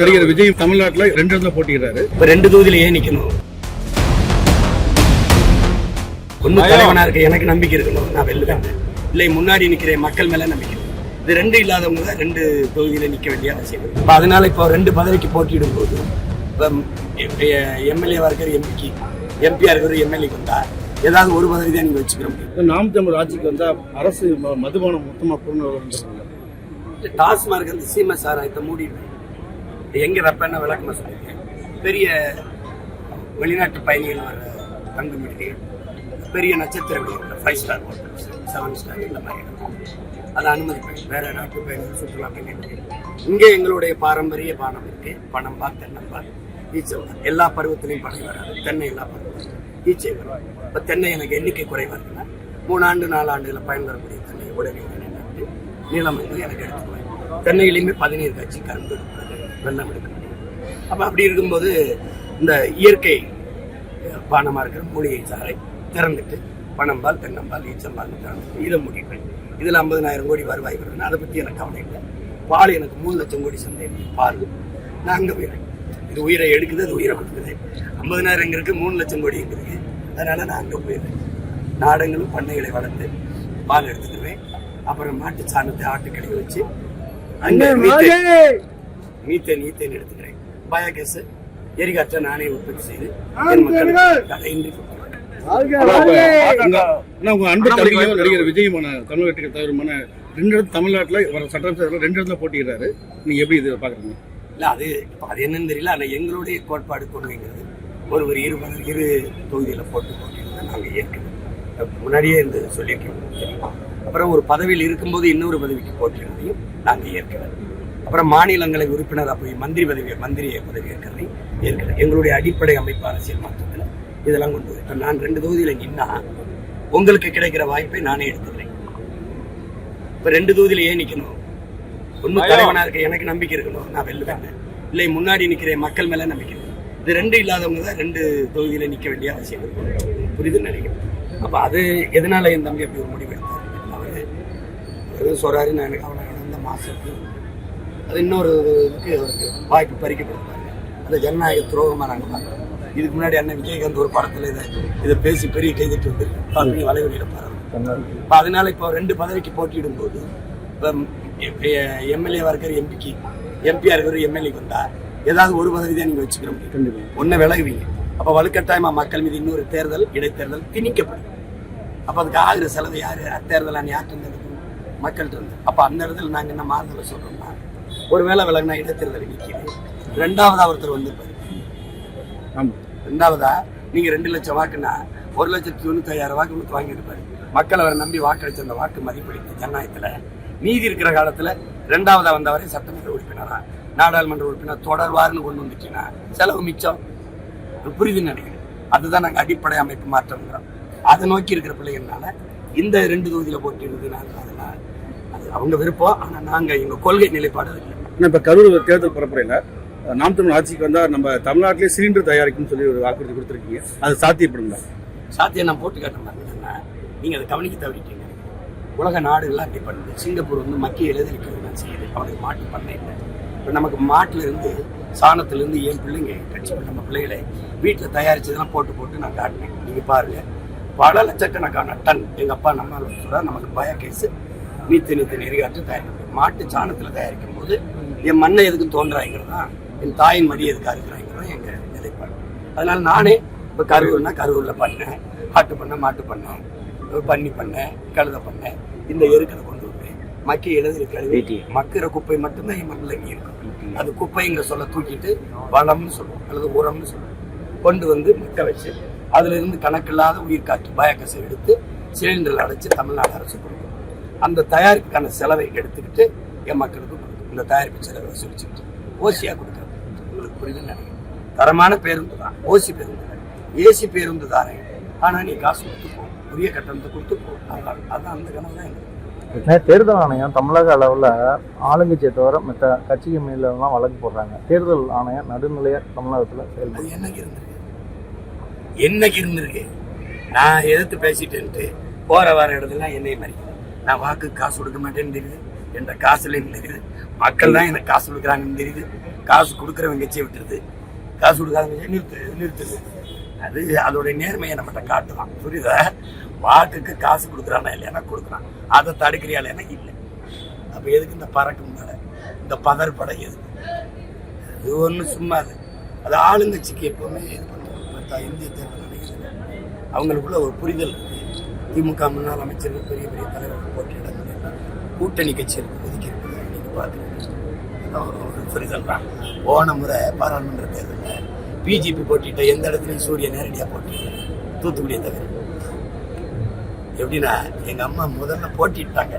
நடிகர் விஜய் தமிழ்நாட்டுல 2 இடத்துல போட்டிடுறாரு. இப்ப 2 தொகுதியில ஏன் நிக்கணும்? ஒண்ணு தலைவனா இருக்க எனக்கு நம்பிக்கை இருக்கணும், நான் வெல்லுவேன். இல்லை முன்னாடி நிக்கிற மக்கள் மேல நம்பிக்கை. இது 2 இல்லாதவங்க தான் 2 தொகுதியில நிக்க வேண்டிய அவசியம். இப்ப அதனால இப்போ 2 பதவிக்கு போட்டியிடும் போது எம்எல்ஏவா இருக்கிற எம்பிக்கு, எம்பியா இருக்கிற எம்எல்ஏக்கு வந்தா ஏதாவது ஒரு பதவி தான் நீங்க வச்சுக்கிற முடியும். நாம் தமிழ் ஆட்சிக்கு வந்தா அரசு மதுபானம் மொத்தமா பூர்ண டாஸ்மார்க் அந்த சீம சாராயத்தை மூடிடுவேன். எங்க வெப்பன விளக்கமா சொல்லியிருக்கேன். பெரிய வெளிநாட்டு பயணிகள் வர தங்கும் விடுதிகள், பெரிய நட்சத்திர விடுதிகள், 5 ஸ்டார் ஹோட்டல்ஸ், 7 ஸ்டார் இந்த மாதிரி அதை அனுமதிப்பேன். வேற நாட்டு பயணிகள் சுற்றுலா பயணிகள். இங்கே எங்களுடைய பாரம்பரிய பானம் இருக்கு. பனம்பா, தென்னம்பா, ஈச்சை வரும். எல்லா பருவத்திலையும் பணம் வராது. தென்னை எல்லா பருவத்திலும் ஈச்சை வரும். இப்போ தென்னை எனக்கு எண்ணிக்கை குறைவா இருக்குன்னா 3 ஆண்டு 4 ஆண்டுகளை பயன் வரக்கூடிய தென்னை உடனே நட்டு நீளம் வந்து எனக்கு எடுத்துக்குவேன். தென்னையிலையுமே 17 காய்ச்சி கரும்பு எடுக்கிறது, வெள்ளம் எடுக்கிறது. அப்போ அப்படி இருக்கும்போது இந்த இயற்கை பானமாக இருக்கிற மூலிகை சாறை திறந்துட்டு பனம்பால், தென்னம்பால், ஈச்சம்பால் திறந்துட்டு இதை மூடிப்பேன். இதில் 50,000 கோடி வருவாய் வருதுன்னு அதை பற்றி எனக்கு கவலை இல்லை. பால் எனக்கு 3 லட்சம் கோடி சந்தை பால், நான் அங்கே போயிடுறேன். இது உயிரை எடுக்குது, அது உயிரை கொடுக்குது. 50,000 எங்க இருக்கு, 3 லட்சம் கோடி எங்க இருக்கு. அதனால நான் அங்கே போயிடுறேன். நாடங்களும் பண்ணைகளை வளர்த்து பால் எடுத்துக்குவேன். அப்புறம் மாட்டு சாணத்தை ஆட்டுக்கறி வச்சு அங்கே மீத்தேன் எடுத்துக்கிறேன். பயோகேஸ் எரிகாற்றை நானே உற்பத்தி செய்து தடையின்றி நடிகர் விஜய் தமிழ்நாட்டுக்கு தவிரமான 2 தமிழ்நாட்டுல சட்டமன்ற 2 இடத்துல போட்டிடுறாரு. நீங்க எப்படி இது பாக்குறீங்க? இல்ல அது என்னன்னு தெரியல. ஆனா எங்களுடைய கோட்பாடு கொள்கைங்கிறது ஒருவர் 2 தொகுதியில போட்டிருந்தா நாங்க ஏற்கனவே முன்னாடியே இருந்து சொல்லியிருக்கோம். அப்புறம் ஒரு பதவியில் இருக்கும்போது இன்னொரு பதவிக்கு போட்டிருந்ததையும் நாங்கள் ஏற்கனவே. அப்புறம் மாநிலங்களை உறுப்பினராக போய் மந்திரி பதவி ஏற்கிறதையும் ஏற்கனவே. எங்களுடைய அடிப்படை அமைப்பு அரசியல் மாற்றத்தில் இதெல்லாம் கொண்டு வந்து இப்போ நான் 2 தொகுதியில் நின்னா உங்களுக்கு கிடைக்கிற வாய்ப்பை நானே எடுத்துக்கிறேன். இப்போ 2 தொகுதியில ஏன் நிக்கணும்? ஒண்ணு தலைவனா இருக்க எனக்கு நம்பிக்கை இருக்கணும், நான் வெல்லுவேன். இல்லை முன்னாடி நிக்கிற மக்கள் மேல நம்பிக்கை இருக்கணும். இது 2 இல்லாதவங்க தான் 2 தொகுதியில நிக்க வேண்டிய அவசியம் இருக்கு. புரியுதுன்னு நினைக்கிறேன். அப்ப அது எதனால என் தம்பி அப்படி ஒரு முடிவு எடுத்தார்? அவரு சொல்றாரு, நான் எனக்கு அவனை இந்த மாசத்துக்கு அது இன்னொரு இதுக்கு அவருக்கு வாய்ப்பு பறிக்கப்படுறாங்க. அந்த ஜனநாயக துரோகமாக நாங்கள் பார்க்குறோம். இதுக்கு முன்னாடி அண்ணன் விஜயகாந்த் ஒரு படத்தில் இதை பேசி பெரிய கைதிட்டு வந்து வலைவெளியில பாருங்க. இப்போ அதனால இப்போ 2 பதவிக்கு போட்டியிடும் போது இப்போ எம்எல்ஏவா இருக்கிற எம்பிக்கு, எம்பியா இருக்கிற எம்எல்ஏக்கு வந்தா ஏதாவது ஒரு பதவி தான் நீங்க வச்சுக்கிற முடியும். ஒன்றை விலகுவீங்க. அப்போ வலுக்கட்டாயமா மக்கள் மீது இன்னொரு தேர்தல், இடைத்தேர்தல் திணிக்கப்படும். அப்போ அதுக்கு ஆகிற செலவு யாரு? அத்தேர்தல் யார்ட்டு மக்கள்கிட்ட இருந்து. அப்போ அந்த இடத்துல நாங்கள் என்ன மாறுதலை சொல்றோம்னா, ஒரு வேளை விலகுனா இடைத்தேர்தல் நிற்கிது. 2வதா ஒருத்தர் வந்து 2வதா நீங்க 2 லட்சம் வாக்குன்னா 1,95,000 வாக்கு கொடுத்து வாங்கியிருப்பாரு. மக்கள் அவரை நம்பி வாக்களிச்ச அந்த வாக்கு மதிப்பளித்த ஜனநாயகத்துல நீதி இருக்கிற காலத்துல 2வதா வந்தவரை சட்டமன்ற உறுப்பினரா, நாடாளுமன்ற உறுப்பினர் தொடர்வாருன்னு கொண்டு வந்துட்டீங்கன்னா செலவு மிச்சம். புரியுதுன்னு நினைக்கிறேன். அதுதான் நாங்கள் அடிப்படை அமைப்பு மாற்றம்ங்கிறோம். அதை நோக்கி இருக்கிற பிள்ளைகள்னால இந்த 2 தொகுதியில போட்டிருந்தது நாங்கள் அதெல்லாம் அது அவங்க விருப்பம். ஆனா நாங்க எங்க கொள்கை நிலைப்பாடு இல்லை. இப்ப கரூர் தேர்தல் பரப்புரையில நாம் தமிழ் ஆட்சிக்கு வந்தா நம்ம தமிழ்நாட்டிலே சிலிண்டர் தயாரிக்கும் சொல்லி ஒரு வாக்குறுதி கொடுத்துருக்கீங்க. அது சாத்தியப்படுங்களா? சாத்தியம் நான் போட்டு காட்ட மாட்டேன்னா நீங்க அதை கவனிக்க தவறிட்டீங்க. உலக நாடுகள்லாம் அப்படி பண்ணுது. சிங்கப்பூர் வந்து மக்கிய எழுதிருக்கிறது செய்யுது. அவனுக்கு மாட்டு பண்ண இல்லை. இப்போ நமக்கு மாட்டுல இருந்து சாணத்துல இருந்து என் பிள்ளைங்க கட்சி நம்ம பிள்ளைகளை வீட்டில் தயாரிச்சதெல்லாம் போட்டு நான் காட்டினேன். நீங்க பாருங்க, பல லட்சக்கணக்கான டன் எங்க அப்பா நம்ம சொல்ற நமக்கு பயோகேஸ் மீத்தேன் எரிகாற்று தயாரிக்கும். மாட்டு சாணத்துல தயாரிக்கும் போது என் மண்ணை எதுக்கு தோன்றாங்கிறது தான், என் தாயின் மடி எதுக்காக இருக்கிறாங்கிறது எங்க நிலைப்பாடு. அதனால நானே இப்போ கரூர்னா கரூர்ல பண்ணேன், ஆட்டு பண்ணேன், மாட்டு பண்ணேன், பன்னி பண்ணேன், கழுத பண்ணேன். இந்த எருக்களை கொண்டு வருவேன். மக்கிய எழுதி கழுவி மக்கிற குப்பை மட்டும்தான் என் மண்ணில் இங்கே இருக்கும். அது குப்பைங்கிற சொல்ல தூக்கிட்டு வளம்னு சொல்லுவோம் அல்லது உரம்னு சொல்லுவோம். கொண்டு வந்து மக்க வச்சு அதுல இருந்து கணக்கில்லாத உயிர் காற்று பயோகேஸை எடுத்து சிலிண்டரில் அடைச்சு தமிழ்நாடு அரசு கொடுக்கும். அந்த தயாரிப்புக்கான செலவை எடுத்துக்கிட்டு என் மக்களுக்கு கொடுக்கும். இந்த தயாரிப்பு செலவை வசூலிச்சுக்கிட்டு ஓசியா கொடுக்குறது. உங்களுக்கு புரியுதுன்னு நினைக்கிறேன். தரமான பேருந்து தான், ஓசி பேருந்து, ஏசி பேருந்து தாரேன். ஆனா நீ காசு கொடுத்து போ, உரிய கட்டணத்தை கொடுத்து போ. அதான் அந்த கணக்கு தான் எங்களுக்கு. தேர்தல் ஆணையம் தமிழக அளவில் ஆளுங்கட்சியை தவிர மற்ற கட்சிக்கு மேலாம் வழக்கு போடுறாங்க. தேர்தல் ஆணையம் நடுநிலையா தமிழகத்தில் செயல்படுது. என்னைக்கு இருந்திருக்கு நான் எதிர்த்து பேசிட்டேன்ட்டு போற வர இடத்துல என்னை மாதிரி நான் வாக்கு காசு கொடுக்க மாட்டேன்னு தெரியுது. என்ற காசுல தெரியுது. மக்கள் தான் எனக்கு காசு கொடுக்குறாங்கன்னு தெரியுது. காசு கொடுக்குறவங்க கட்சியை விட்டுருது, காசு கொடுக்காதவங்க நிறுத்துது. அது அதோட நேர்மையை நம்மகிட்ட காட்டலாம். புரியுதா? வாக்குக்கு காசு கொடுக்குறானா இல்லைன்னா கொடுக்குறான், அதை தடுக்கிறியா இல்லைன்னா இல்லை. அப்ப எதுக்கு இந்த பறக்கும் மேல இந்த பதற்படம் எதுக்கு? இது ஒன்றும் சும்மா அது ஆளுங்கட்சிக்கு எப்பவுமே இது பண்ணுவோம். இந்திய தேர்தல் நினைக்கிறது அவங்களுக்குள்ள ஒரு புரிதல் இருக்கு. திமுக முன்னாள் அமைச்சர்கள், பெரிய பெரிய தலைவர்கள் போட்டியிட முடியல, கூட்டணி கட்சிகளுக்கு ஒதுக்கி இருக்குது. நீங்க பாத்துருக்கீங்க, ஒரு புரிதல் தான். போன முறை பாராளுமன்ற தேர்தலில் பிஜேபி போட்டிட்ட எந்த இடத்துலையும் சூரிய நேரடியாக போட்டியிடல, தூத்துக்குடியை தவிர. எப்படின்னா எங்க அம்மா முதல்ல போட்டிட்டாங்க,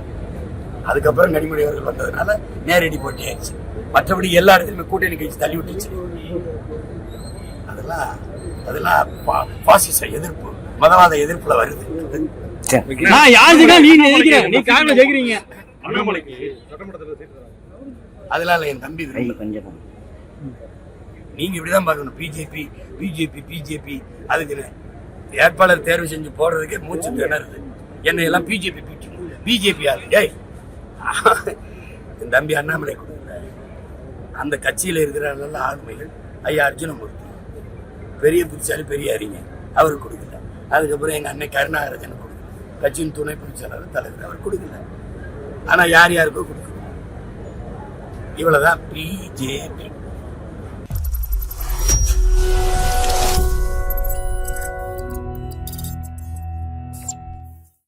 அதுக்கப்புறம் கனிமொழி அவர்கள் வந்ததுனால நேரடி போட்டி ஆயிடுச்சு. மற்றபடி எல்லா இடத்துலையுமே கூட்டணி கட்சி தள்ளி விட்டுச்சு. அதெல்லாம் பாசிச எதிர்ப்பு, மதவாத எதிர்ப்புல வருது. அதனால என் தம்பி நீங்க இப்படிதான் பார்க்கணும். பிஜேபி அதுக்கு வேட்பாளர் தேர்வு செஞ்சு போடுறதுக்கே மூச்சு திணறுது. என்னை எல்லாம் பிஜேபி ஆளு. ஏய், என் தம்பி அண்ணாமலை கொடுக்கல, அந்த கட்சியில இருக்கிற நல்ல ஆளுமைகள் ஐயா அர்ஜுனமூர்த்தி, பெரிய புத்திசாலி, பெரிய அறிஞர், அவருக்கு கொடுக்கல. அதுக்கப்புறம் எங்க அண்ணன் கருணாகரஜன் கொடுக்கல, கட்சியின் துணை பொதுச் செயலாளர், தலைவர், அவர் கொடுக்கல. ஆனா யார் யாருக்கோ கொடுக்கல. இவ்வளவுதான் பிஜேபி.